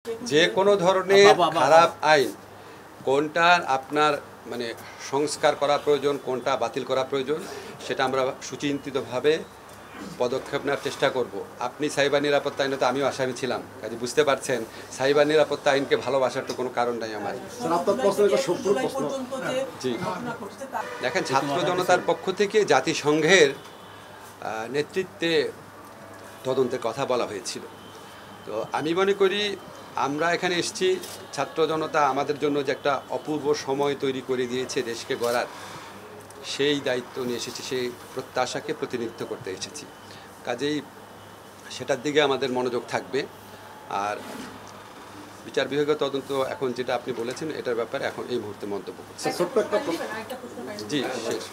যে কোনো ধরনের খারাপ আইন কোনটা আপনার মানে সংস্কার করা প্রয়োজন, কোনটা বাতিল করা প্রয়োজন, সেটা আমরা সুচিন্তিতভাবে পদক্ষেপ নেওয়ার চেষ্টা করব। আপনি সাইবার নিরাপত্তা আইনে তো আমিও আসামি ছিলাম, কাজে বুঝতে পারছেন সাইবার নিরাপত্তা আইনকে ভালোবাসার তো কোনো কারণ নাই আমার। জি, দেখেন, ছাত্র জনতার পক্ষ থেকে জাতিসংঘের নেতৃত্বে তদন্তের কথা বলা হয়েছিল। তো আমি মনে করি আমরা এখানে এসেছি, ছাত্র জনতা আমাদের জন্য যে একটা অপূর্ব সময় তৈরি করে দিয়েছে দেশকে গড়ার, সেই দায়িত্ব নিয়ে এসেছি, সেই প্রত্যাশাকে প্রতিনিধিত্ব করতে এসেছি। কাজেই সেটার দিকে আমাদের মনোযোগ থাকবে। আর বিচার বিভাগীয় তদন্ত এখন যেটা আপনি বলেছেন এটার ব্যাপারে এখন এই মুহূর্তে মন্তব্য করছি। জি, শেষ।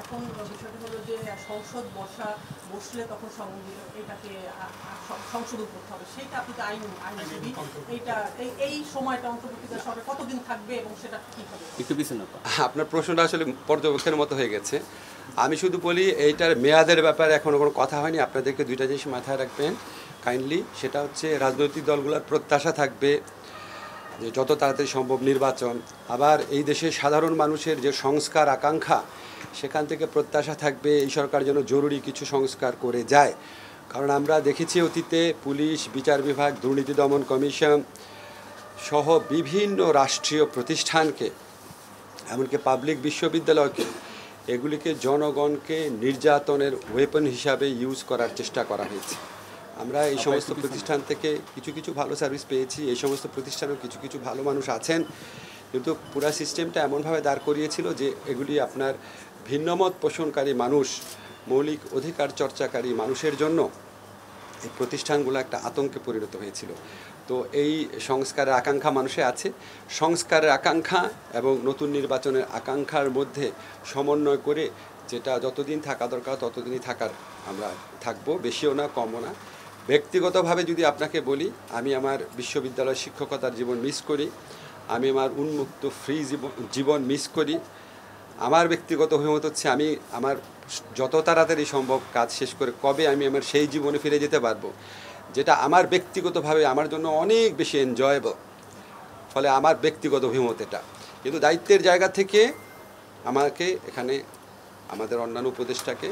এখন বিষয়টা হলো যে সংসদ বসলে তখন এটাকে সংশোধন করতে হবে, সেটা আপনি তো আইনজীবী, এইটা এই সময়টা অন্তর্বর্তীকালীন সরকার কতদিন থাকবে এবং সেটা কি হবে? আপনার প্রশ্নটা আসলে পর্যবেক্ষণের মতো হয়ে গেছে। আমি শুধু বলি এইটার মেয়াদের ব্যাপারে এখনও কোনো কথা হয়নি। আপনাদেরকে দুইটা জিনিস মাথায় রাখবেন কাইন্ডলি, সেটা হচ্ছে রাজনৈতিক দলগুলোর প্রত্যাশা থাকবে যে যত তাড়াতাড়ি সম্ভব নির্বাচন, আবার এই দেশের সাধারণ মানুষের যে সংস্কার আকাঙ্ক্ষা, সেখান থেকে প্রত্যাশা থাকবে এই সরকার যেন জরুরি কিছু সংস্কার করে যায়। কারণ আমরা দেখেছি অতীতে পুলিশ, বিচার বিভাগ, দুর্নীতি দমন কমিশন সহ বিভিন্ন রাষ্ট্রীয় প্রতিষ্ঠানকে, এমনকি পাবলিক বিশ্ববিদ্যালয়কে, এগুলিকে জনগণকে নির্যাতনের ওয়েপন হিসাবে ইউজ করার চেষ্টা করা হয়েছে। আমরা এই সমস্ত প্রতিষ্ঠান থেকে কিছু কিছু ভালো সার্ভিস পেয়েছি, এই সমস্ত প্রতিষ্ঠানেও কিছু কিছু ভালো মানুষ আছেন, কিন্তু পুরা সিস্টেমটা এমনভাবে দাঁড় করিয়েছিল যে এগুলি আপনার ভিন্নমত পোষণকারী মানুষ, মৌলিক অধিকার চর্চাকারী মানুষের জন্য এই প্রতিষ্ঠানগুলো একটা আতঙ্কে পরিণত হয়েছিল। তো এই সংস্কারের আকাঙ্ক্ষা মানুষে আছে। সংস্কারের আকাঙ্ক্ষা এবং নতুন নির্বাচনের আকাঙ্ক্ষার মধ্যে সমন্বয় করে যেটা যতদিন থাকা দরকার ততদিনই থাকার আমরা থাকবো, বেশিও না কমও না। ব্যক্তিগতভাবে যদি আপনাকে বলি, আমি আমার বিশ্ববিদ্যালয় শিক্ষকতার জীবন মিস করি, আমি আমার উন্মুক্ত ফ্রি জীবন মিস করি। আমার ব্যক্তিগত অভিমত হচ্ছে আমি আমার যত তাড়াতাড়ি সম্ভব কাজ শেষ করে কবে আমি আমার সেই জীবনে ফিরে যেতে পারবো, যেটা আমার ব্যক্তিগতভাবে আমার জন্য অনেক বেশি এনজয়েবল। ফলে আমার ব্যক্তিগত অভিমত এটা, কিন্তু দায়িত্বের জায়গা থেকে আমাকে এখানে আমাদের অন্যান্য উপদেষ্টাকে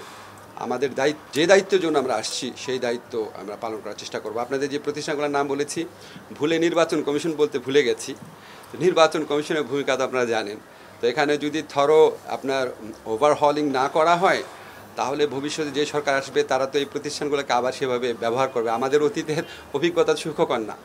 আমাদের যে দায়িত্বের জন্য আমরা আসছি সেই দায়িত্ব আমরা পালন করার চেষ্টা করব। আপনাদের যে প্রতিষ্ঠানগুলোর নাম বলেছি, ভুলে নির্বাচন কমিশন বলতে ভুলে গেছি। নির্বাচন কমিশনের ভূমিকা তো আপনারা জানেন। তো এখানে যদি আপনার ওভারহলিং না করা হয়, তাহলে ভবিষ্যতে যে সরকার আসবে তারা তো এই প্রতিষ্ঠানগুলোকে আবার সেভাবে ব্যবহার করবে। আমাদের অতীতের অভিজ্ঞতা সুখকর না।